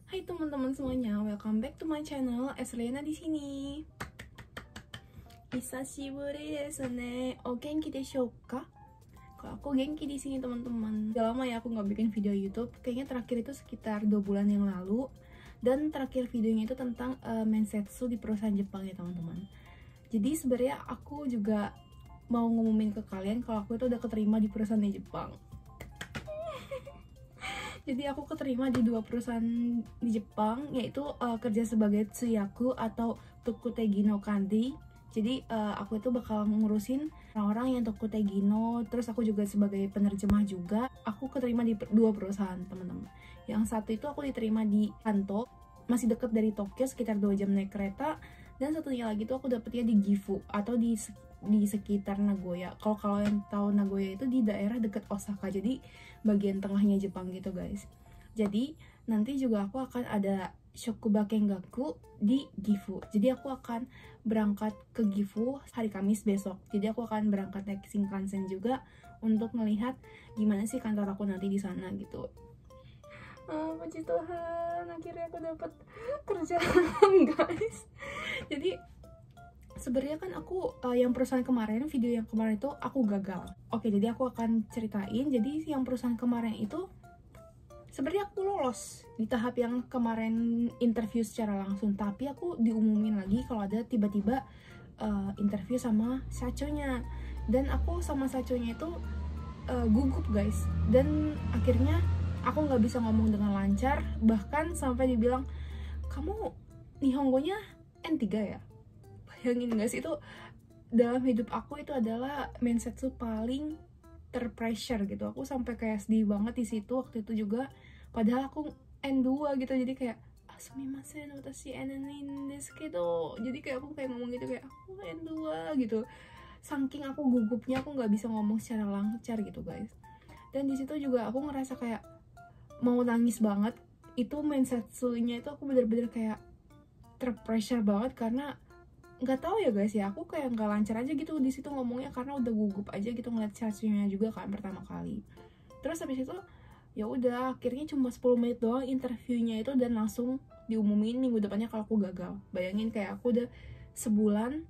Hai teman-teman semuanya, welcome back to my channel. Eslena di sini. Hisashiburi desu ne. O genki deshou ka? Kalau aku genki di sini teman-teman. Udah lama ya aku nggak bikin video YouTube. Kayaknya terakhir itu sekitar 2 bulan yang lalu. Dan terakhir videonya itu tentang mensetsu di perusahaan Jepang ya teman-teman. Jadi sebenarnya aku juga mau ngumumin ke kalian kalau aku itu udah keterima di perusahaan di Jepang. Jadi aku keterima di 2 perusahaan di Jepang, yaitu kerja sebagai tsuyaku atau tokutegi no kandi. Jadi aku itu bakal ngurusin orang-orang yang tokutegi no, terus aku juga sebagai penerjemah juga. Aku keterima di 2 perusahaan teman-teman. Yang satu itu aku diterima di Kanto, masih deket dari Tokyo, sekitar 2 jam naik kereta. Dan satunya lagi tuh aku dapetnya di Gifu atau di sekitar Nagoya. Kalau kalian tahu Nagoya itu di daerah deket Osaka, jadi bagian tengahnya Jepang gitu guys. Jadi nanti juga aku akan ada Shokubakengaku di Gifu. Jadi aku akan berangkat ke Gifu hari Kamis besok. Jadi aku akan berangkat naik Shinkansen juga untuk melihat gimana sih kantor aku nanti di sana gitu. Puji Tuhan, akhirnya aku dapat kerjaan guys. Jadi sebenarnya kan aku yang perusahaan kemarin, video yang kemarin itu aku gagal. Oke, jadi aku akan ceritain. Jadi yang perusahaan kemarin itu sebenarnya aku lolos di tahap yang kemarin interview secara langsung, tapi aku diumumin lagi kalau ada tiba-tiba interview sama sachonya. Dan aku sama sachonya itu gugup guys. Dan akhirnya aku nggak bisa ngomong dengan lancar, bahkan sampai dibilang, kamu Nihongonya N3 ya? Bayangin gak sih, itu dalam hidup aku itu adalah mensetsu paling terpressure gitu. Aku sampai kayak sedih banget di situ waktu itu juga, padahal aku N2 gitu. Jadi kayak sumimasen watashi N2 desu kedo, jadi kayak aku kayak ngomong gitu kayak aku N2 gitu. Saking aku gugupnya, aku nggak bisa ngomong secara lancar gitu guys. Dan di situ juga aku ngerasa kayak mau nangis banget. Itu mensetsunya itu aku bener-bener kayak terpressure banget, karena nggak tahu ya guys ya, aku kayak nggak lancar aja gitu di situ ngomongnya, karena udah gugup aja gitu ngeliat charge-nya juga kan pertama kali. Terus habis itu ya udah, akhirnya cuma 10 menit doang interviewnya itu dan langsung diumumin minggu depannya kalau aku gagal. Bayangin, kayak aku udah sebulan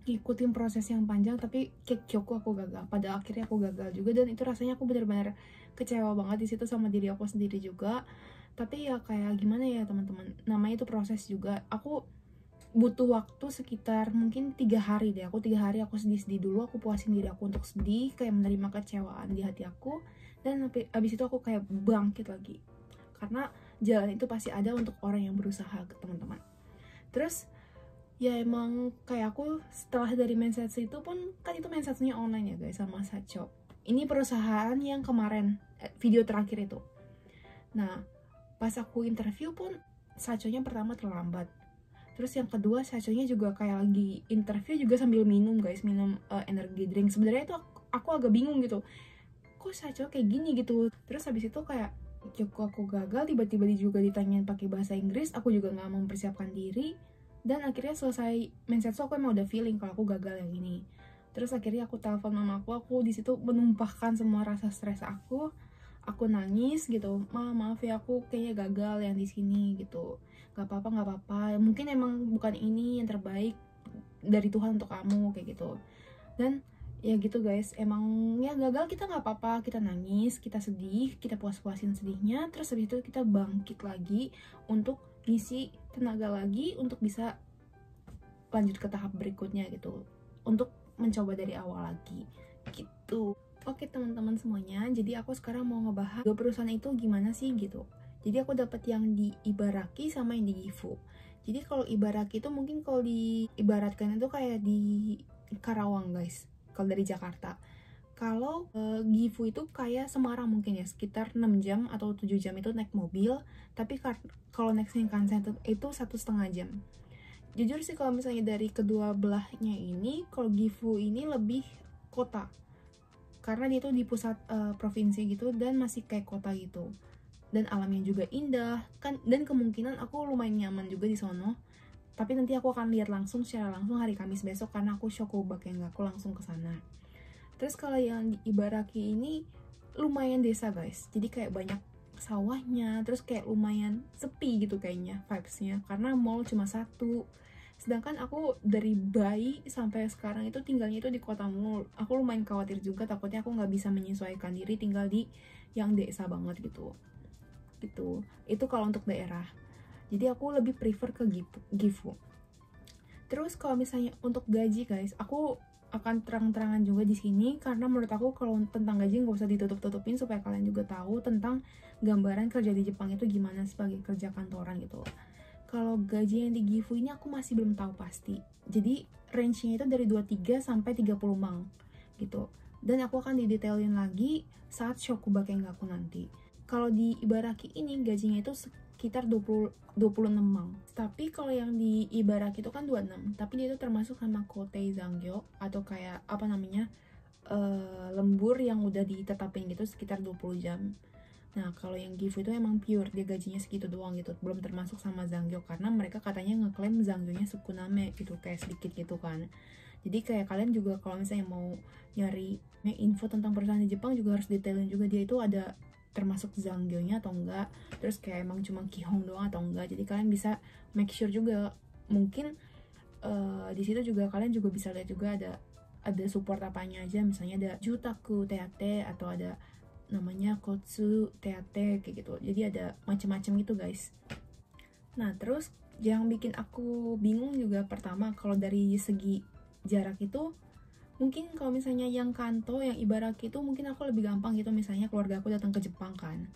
ngikutin proses yang panjang tapi kekyoku aku gagal. Pada akhirnya aku gagal juga, dan itu rasanya aku benar-benar kecewa banget di situ sama diri aku sendiri juga. Tapi ya kayak gimana ya teman-teman, namanya itu proses juga. Aku butuh waktu sekitar mungkin 3 hari deh. 3 hari aku sedih-sedih dulu, aku puasin diri aku untuk sedih, kayak menerima kecewaan di hati aku. Dan abis itu aku kayak bangkit lagi, karena jalan itu pasti ada untuk orang yang berusaha teman-teman. Terus ya emang kayak aku setelah dari mensetsu itu pun, kan itu mensetsunya online ya guys sama Sacho. Ini perusahaan yang kemarin video terakhir itu. Nah pas aku interview pun Sachonya pertama terlambat. Terus yang kedua sachonya juga kayak lagi interview juga sambil minum guys, minum energy drink. Sebenarnya itu aku agak bingung gitu, kok sacho kayak gini gitu. Terus habis itu kayak aku gagal, tiba-tiba juga ditanyain pakai bahasa Inggris. Aku juga nggak mempersiapkan diri. Dan akhirnya selesai mensetsu aku emang udah feeling kalau aku gagal yang ini. Terus akhirnya aku telepon mama aku di situ menumpahkan semua rasa stres aku. Aku nangis gitu, maaf ya aku kayaknya gagal yang di sini gitu. Gak apa-apa, mungkin emang bukan ini yang terbaik dari Tuhan untuk kamu kayak gitu. Dan ya gitu guys, emang ya gagal kita nggak apa-apa, kita nangis, kita sedih, kita puas-puasin sedihnya. Terus habis itu kita bangkit lagi untuk ngisi tenaga lagi untuk bisa lanjut ke tahap berikutnya gitu, untuk mencoba dari awal lagi gitu. Oke teman-teman semuanya, jadi aku sekarang mau ngebahas 2 perusahaan itu gimana sih gitu. Jadi aku dapat yang di Ibaraki sama yang di Gifu. Jadi kalau Ibaraki itu mungkin kalau diibaratkan itu kayak di Karawang guys, kalau dari Jakarta. Kalau Gifu itu kayak Semarang mungkin ya, sekitar 6 jam atau 7 jam itu naik mobil. Tapi kalau naik Shinkansen itu 1,5 jam. Jujur sih kalau misalnya dari kedua belahnya ini, kalau Gifu ini lebih kota, karena dia tuh di pusat provinsi gitu dan masih kayak kota gitu. Dan alamnya juga indah kan, dan kemungkinan aku lumayan nyaman juga di sono. Tapi nanti aku akan lihat langsung secara langsung hari Kamis besok, karena aku Shokubakengaku langsung ke sana. Terus kalau yang di Ibaraki ini lumayan desa guys, jadi kayak banyak sawahnya, terus kayak lumayan sepi gitu kayaknya vibesnya, karena mall cuma satu. Sedangkan aku dari bayi sampai sekarang itu tinggalnya itu di kota mall. Aku lumayan khawatir juga, takutnya aku nggak bisa menyesuaikan diri tinggal di yang desa banget gitu. Itu kalau untuk daerah. Jadi aku lebih prefer ke Gifu. Terus kalau misalnya untuk gaji guys, aku akan terang-terangan juga di sini, karena menurut aku kalau tentang gaji nggak usah ditutup-tutupin, supaya kalian juga tahu tentang gambaran kerja di Jepang itu gimana sebagai kerja kantoran gitu. Kalau gaji yang di Gifu ini aku masih belum tahu pasti. Jadi range-nya itu dari 23 sampai 30 mang gitu. Dan aku akan didetailin lagi saat Shokuba Kengaku nanti. Kalau di Ibaraki ini gajinya itu sekitar 26 mang. Tapi kalau yang di Ibaraki itu kan 26, tapi dia itu termasuk sama Kotei Zangyo atau kayak apa namanya? Lembur yang udah ditetapin gitu sekitar 20 jam. Nah, kalau yang Gifu itu emang pure, dia gajinya segitu doang gitu, belum termasuk sama Zangyo, karena mereka katanya ngeklaim Zangyo-nya sukuname gitu, kayak sedikit gitu kan. Jadi kayak kalian juga kalau misalnya mau nyari info tentang perusahaan di Jepang juga harus detailin juga dia itu ada termasuk Zangyo-nya atau enggak, terus kayak emang cuma Kihong doang atau enggak. Jadi kalian bisa make sure juga, mungkin di situ juga kalian juga bisa lihat juga ada support apanya aja, misalnya ada Jutaku Teate atau ada namanya Kotsu Teate kayak gitu. Jadi ada macam-macam gitu guys. Nah terus yang bikin aku bingung juga pertama, kalau dari segi jarak itu mungkin kalau misalnya yang Kanto, yang Ibaraki itu mungkin aku lebih gampang gitu, misalnya keluarga aku datang ke Jepang kan,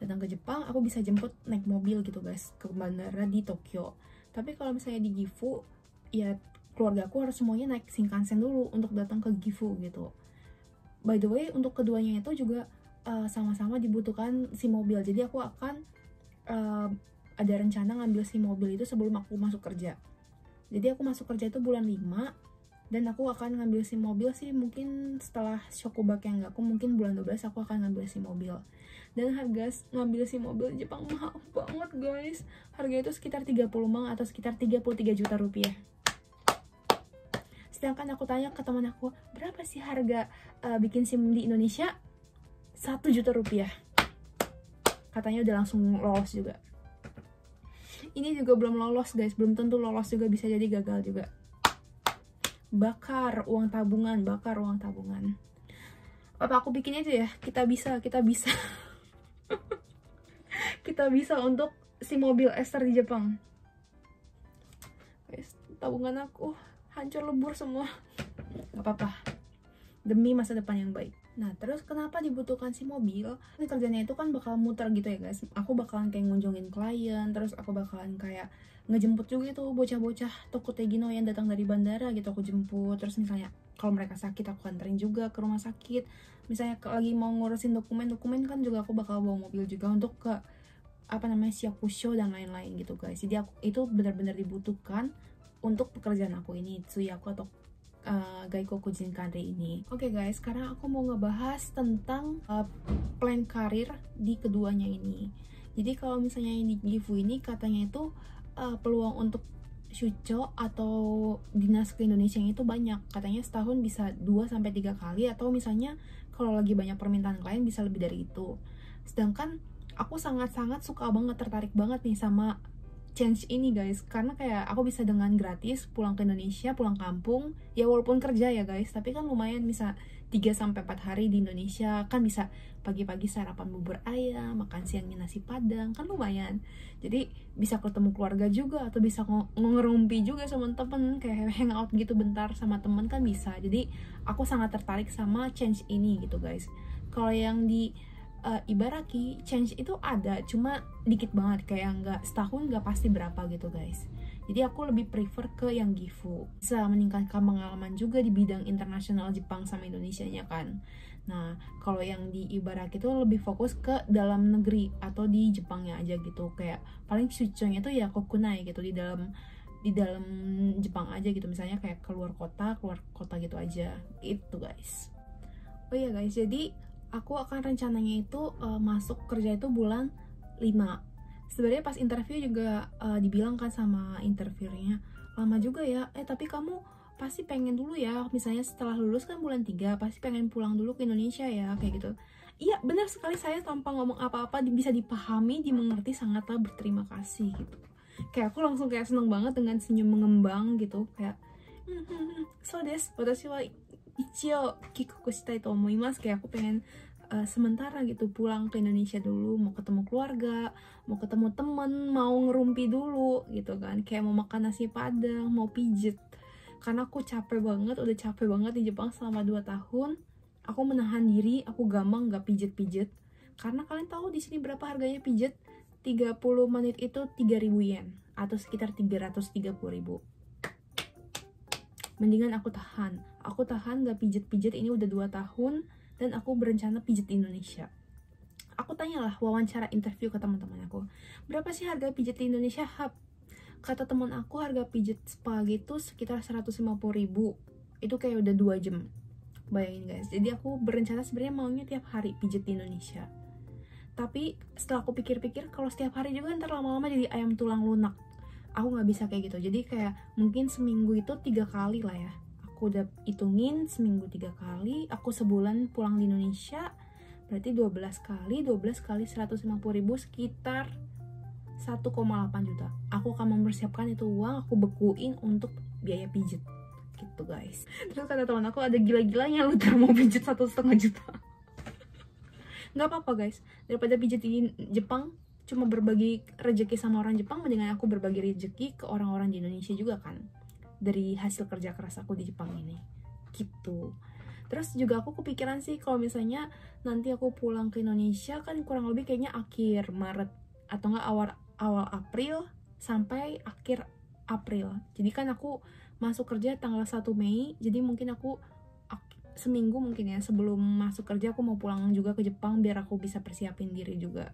datang ke Jepang aku bisa jemput naik mobil gitu guys ke bandara di Tokyo. Tapi kalau misalnya di Gifu ya keluarga aku harus semuanya naik Shinkansen dulu untuk datang ke Gifu gitu. By the way untuk keduanya itu juga sama-sama dibutuhkan SIM mobil. Jadi aku akan ada rencana ngambil SIM mobil itu sebelum aku masuk kerja. Jadi aku masuk kerja itu bulan 5, dan aku akan ngambil SIM mobil sih mungkin setelah Shokuba Kengaku, mungkin bulan 12 aku akan ngambil SIM mobil. Dan harga ngambil SIM mobil di Jepang mahal banget guys. Harga itu sekitar 30 mang atau sekitar 33 juta rupiah. Sedangkan aku tanya ke teman aku, berapa sih harga bikin SIM di Indonesia? 1 juta rupiah. Katanya udah langsung lolos juga. Ini juga belum lolos guys, belum tentu lolos juga, bisa jadi gagal juga. Bakar uang tabungan. Apa aku bikin aja ya? Kita bisa. Kita bisa untuk si mobil Esther di Jepang. Guys, tabungan aku hancur lebur semua. Gak apa-apa, demi masa depan yang baik. Nah terus kenapa dibutuhkan si mobil? Ini kerjanya itu kan bakal muter gitu ya guys. Aku bakalan kayak ngunjungin klien, terus aku bakalan kayak ngejemput juga itu bocah-bocah Tokutegino yang datang dari bandara gitu, aku jemput. Terus misalnya kalau mereka sakit aku anterin juga ke rumah sakit. Misalnya lagi mau ngurusin dokumen kan juga aku bakal bawa mobil juga untuk ke apa namanya Syakusho dan lain-lain gitu guys. Jadi aku itu benar-benar dibutuhkan untuk pekerjaan aku ini, Tsuyaku atau Gaikoku Jinkanri ini. Oke guys, sekarang aku mau ngebahas tentang plan karir di keduanya ini. Jadi kalau misalnya di Gifu ini katanya itu peluang untuk shucho atau dinas ke Indonesia itu banyak. Katanya setahun bisa 2-3 kali, atau misalnya kalau lagi banyak permintaan klien bisa lebih dari itu. Sedangkan aku sangat-sangat suka banget, tertarik banget nih sama change ini guys, karena kayak aku bisa dengan gratis pulang ke Indonesia, pulang kampung ya, walaupun kerja ya guys, tapi kan lumayan bisa 3-4 hari di Indonesia, kan bisa pagi-pagi sarapan bubur ayam, makan siangnya nasi padang, kan lumayan. Jadi bisa ketemu keluarga juga, atau bisa ngerumpi juga sama temen, kayak hangout gitu bentar sama temen kan bisa. Jadi aku sangat tertarik sama change ini gitu guys. Kalau yang di Ibaraki change itu ada, cuma dikit banget, kayak nggak setahun nggak pasti berapa gitu guys. Jadi aku lebih prefer ke yang Gifu, bisa meningkatkan pengalaman juga di bidang internasional Jepang sama Indonesianya kan. Nah kalau yang di Ibaraki itu lebih fokus ke dalam negeri atau di Jepangnya aja gitu, kayak paling shuchonya tuh ya kokunai gitu, di dalam Jepang aja gitu, misalnya kayak keluar kota gitu aja gitu guys. Oh iya guys, jadi aku akan rencananya itu masuk kerja itu bulan 5. Sebenarnya pas interview juga dibilang kan sama interviewnya, lama juga ya, tapi kamu pasti pengen dulu ya, misalnya setelah lulus kan bulan 3 pasti pengen pulang dulu ke Indonesia ya, kayak gitu. Iya benar sekali, saya tanpa ngomong apa-apa bisa dipahami, dimengerti, sangatlah berterima kasih gitu. Kayak aku langsung kayak seneng banget dengan senyum mengembang gitu, kayak so desu, watashi wa ichio kikoku shitai to omoimasu, kayak aku pengen sementara gitu pulang ke Indonesia dulu, mau ketemu keluarga, mau ketemu temen, mau ngerumpi dulu gitu kan, kayak mau makan nasi padang, mau pijet, karena aku capek banget, udah capek banget di Jepang selama 2 tahun. Aku menahan diri, aku gampang nggak pijet-pijet, karena kalian tahu di sini berapa harganya pijet? 30 menit itu 3.000 yen atau sekitar 330.000. Mendingan aku tahan nggak pijet-pijet ini udah 2 tahun, dan aku berencana pijet di Indonesia. Aku tanyalah, wawancara interview ke teman-teman aku, berapa sih harga pijet di Indonesia, Hap? Kata teman aku harga pijet spa gitu sekitar 150.000. Itu kayak udah 2 jam. Bayangin guys, jadi aku berencana sebenarnya maunya tiap hari pijet di Indonesia. Tapi setelah aku pikir-pikir, kalau setiap hari juga ntar lama-lama jadi ayam tulang lunak. Aku nggak bisa kayak gitu, jadi kayak mungkin seminggu itu 3 kali lah ya. Aku udah hitungin seminggu 3 kali, aku sebulan pulang di Indonesia, berarti 12 kali 150.000 sekitar 1,8 juta. Aku akan mempersiapkan itu uang, aku bekuin untuk biaya pijet gitu guys. Terus kata teman aku, ada gila-gilanya lu mau pijet 1,5 juta. Nggak apa-apa guys, daripada pijet di Jepang cuma berbagi rezeki sama orang Jepang, mendingan aku berbagi rezeki ke orang-orang di Indonesia juga kan, dari hasil kerja keras aku di Jepang ini gitu. Terus juga aku kepikiran sih, kalau misalnya nanti aku pulang ke Indonesia kan kurang lebih kayaknya akhir Maret atau nggak awal April sampai akhir April. Jadi kan aku masuk kerja tanggal 1 Mei, jadi mungkin aku seminggu mungkin ya sebelum masuk kerja aku mau pulang juga ke Jepang biar aku bisa persiapin diri juga.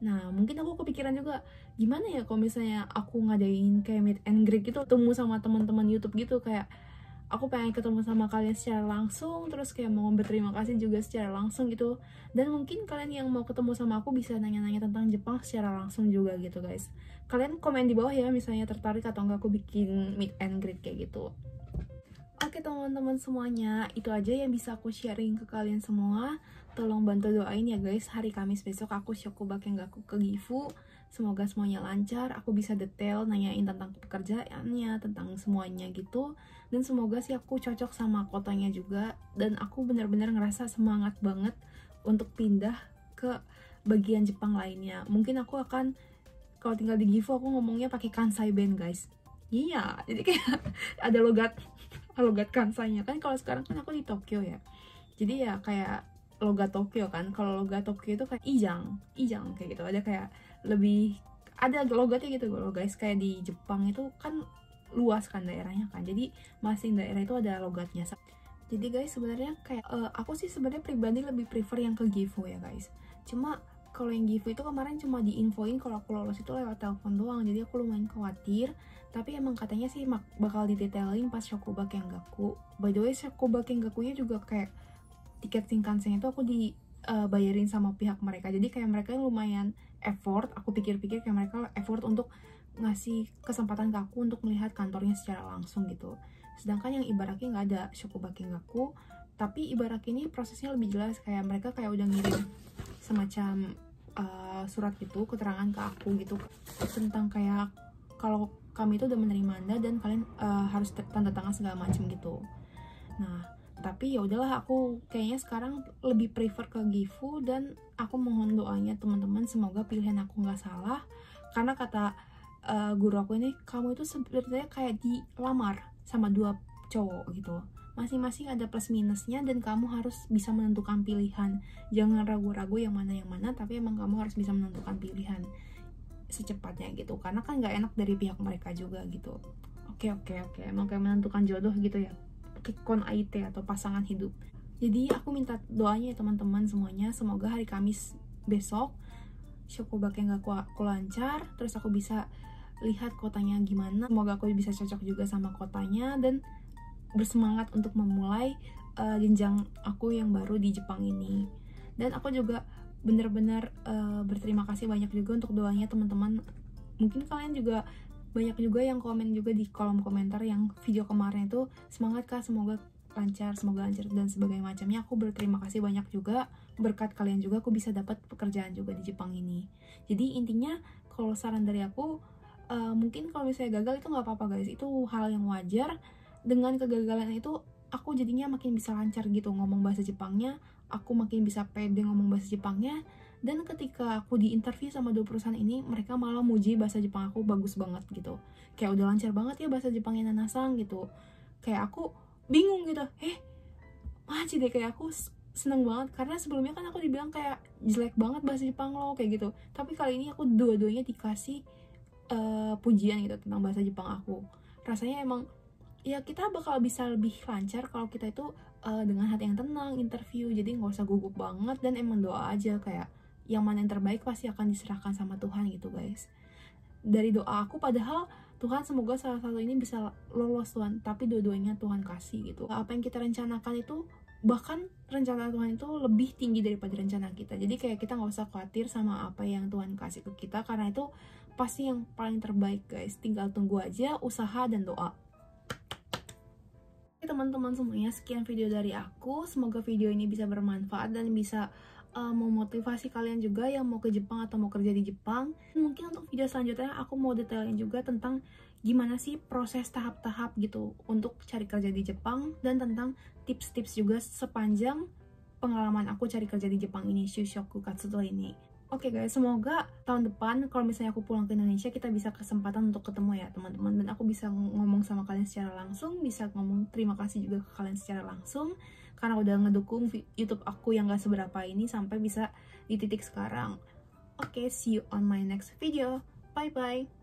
Nah mungkin aku kepikiran juga, gimana ya kalau misalnya aku ngadain kayak meet and greet gitu, ketemu sama teman-teman YouTube gitu, kayak aku pengen ketemu sama kalian secara langsung, terus kayak mau berterima kasih juga secara langsung gitu. Dan mungkin kalian yang mau ketemu sama aku bisa nanya-nanya tentang Jepang secara langsung juga gitu guys. Kalian komen di bawah ya misalnya tertarik atau enggak aku bikin meet and greet kayak gitu. Oke teman-teman semuanya, itu aja yang bisa aku sharing ke kalian semua. Tolong bantu doain ya guys, hari Kamis besok aku Shokugakenggaku ke Gifu. Semoga semuanya lancar, aku bisa detail nanyain tentang pekerjaannya, tentang semuanya gitu. Dan semoga sih aku cocok sama kotanya juga. Dan aku benar-benar ngerasa semangat banget untuk pindah ke bagian Jepang lainnya. Mungkin aku akan, kalau tinggal di Gifu aku ngomongnya pakai Kansai Ben guys. Iya, jadi kayak ada logat Kansainya kan. Kalau sekarang kan aku di Tokyo ya, jadi ya kayak logat Tokyo kan. Kalau logat Tokyo itu kayak ijang kayak gitu, ada kayak lebih ada logatnya gitu loh guys. Kayak di Jepang itu kan luas kan daerahnya kan, jadi masing daerah itu ada logatnya. Jadi guys sebenarnya kayak aku sih sebenarnya pribadi lebih prefer yang ke Gifu ya guys. Cuma kalau yang Gifu itu kemarin cuma diinfoin kalau aku lolos itu lewat telepon doang, jadi aku lumayan khawatir. Tapi emang katanya sih bakal didetailin pas Shokugakenggaku. By the way, Shokugakenggakunya juga kayak tiket Shinkansen itu aku dibayarin sama pihak mereka. Jadi kayak mereka lumayan effort. Aku pikir-pikir kayak mereka effort untuk ngasih kesempatan ke aku untuk melihat kantornya secara langsung gitu. Sedangkan yang Ibaraki nggak ada Shokugakenggaku. Tapi Ibaraki ini prosesnya lebih jelas, kayak mereka kayak udah ngirim semacam surat gitu, keterangan ke aku gitu tentang kayak kalau kami itu udah menerima Anda dan kalian harus tanda tangan segala macam gitu. Nah, tapi ya udahlah, aku kayaknya sekarang lebih prefer ke Gifu, dan aku mohon doanya teman-teman semoga pilihan aku nggak salah. Karena kata guru aku ini, kamu itu sebenarnya kayak dilamar sama 2 cowok gitu. Masing-masing ada plus minusnya dan kamu harus bisa menentukan pilihan. Jangan ragu-ragu yang mana, tapi emang kamu harus bisa menentukan pilihan secepatnya gitu, karena kan nggak enak dari pihak mereka juga gitu. Oke, emang kayak menentukan jodoh gitu ya, kon IT atau pasangan hidup. Jadi aku minta doanya ya teman-teman semuanya, semoga hari Kamis besok Shokugakenggaku aku lancar, terus aku bisa lihat kotanya gimana, semoga aku bisa cocok juga sama kotanya dan bersemangat untuk memulai jenjang aku yang baru di Jepang ini. Dan aku juga bener-bener berterima kasih banyak juga untuk doanya teman-teman. Mungkin kalian juga banyak juga yang komen juga di kolom komentar yang video kemarin itu, semangat kak, semoga lancar dan sebagainya macamnya. Aku berterima kasih banyak juga berkat kalian juga aku bisa dapat pekerjaan juga di Jepang ini. Jadi intinya kalau saran dari aku, mungkin kalau misalnya gagal itu nggak apa-apa guys, itu hal yang wajar. Dengan kegagalan itu aku jadinya makin bisa lancar gitu ngomong bahasa Jepangnya, aku makin bisa pede ngomong bahasa Jepangnya. Dan ketika aku di interview sama 2 perusahaan ini, mereka malah muji bahasa Jepang aku bagus banget gitu, kayak udah lancar banget ya bahasa Jepangnya Nanasang gitu. Kayak aku bingung gitu, maji deh, kayak aku seneng banget karena sebelumnya kan aku dibilang kayak jelek banget bahasa Jepang lo kayak gitu, tapi kali ini aku dua-duanya dikasih pujian gitu tentang bahasa Jepang aku. Rasanya emang ya kita bakal bisa lebih lancar kalau kita itu dengan hati yang tenang interview, jadi nggak usah gugup banget dan emang doa aja, kayak yang mana yang terbaik pasti akan diserahkan sama Tuhan gitu guys. Dari doa aku, padahal Tuhan semoga salah satu ini bisa lolos Tuhan, tapi dua-duanya Tuhan kasih gitu. Apa yang kita rencanakan itu, bahkan rencana Tuhan itu lebih tinggi daripada rencana kita. Jadi kayak kita nggak usah khawatir sama apa yang Tuhan kasih ke kita, karena itu pasti yang paling terbaik guys. Tinggal tunggu aja, usaha dan doa. Oke teman-teman semuanya, sekian video dari aku. Semoga video ini bisa bermanfaat dan bisa memotivasi kalian juga yang mau ke Jepang atau mau kerja di Jepang. Mungkin untuk video selanjutnya aku mau detailin juga tentang gimana sih proses tahap-tahap gitu untuk cari kerja di Jepang, dan tentang tips-tips juga sepanjang pengalaman aku cari kerja di Jepang ini, Shushoku Katsuto ini. Oke guys, semoga tahun depan kalau misalnya aku pulang ke Indonesia, kita bisa kesempatan untuk ketemu ya teman-teman, dan aku bisa ngomong sama kalian secara langsung, bisa ngomong terima kasih juga ke kalian secara langsung karena udah ngedukung YouTube aku yang gak seberapa ini sampai bisa di titik sekarang. Oke, see you on my next video. Bye bye.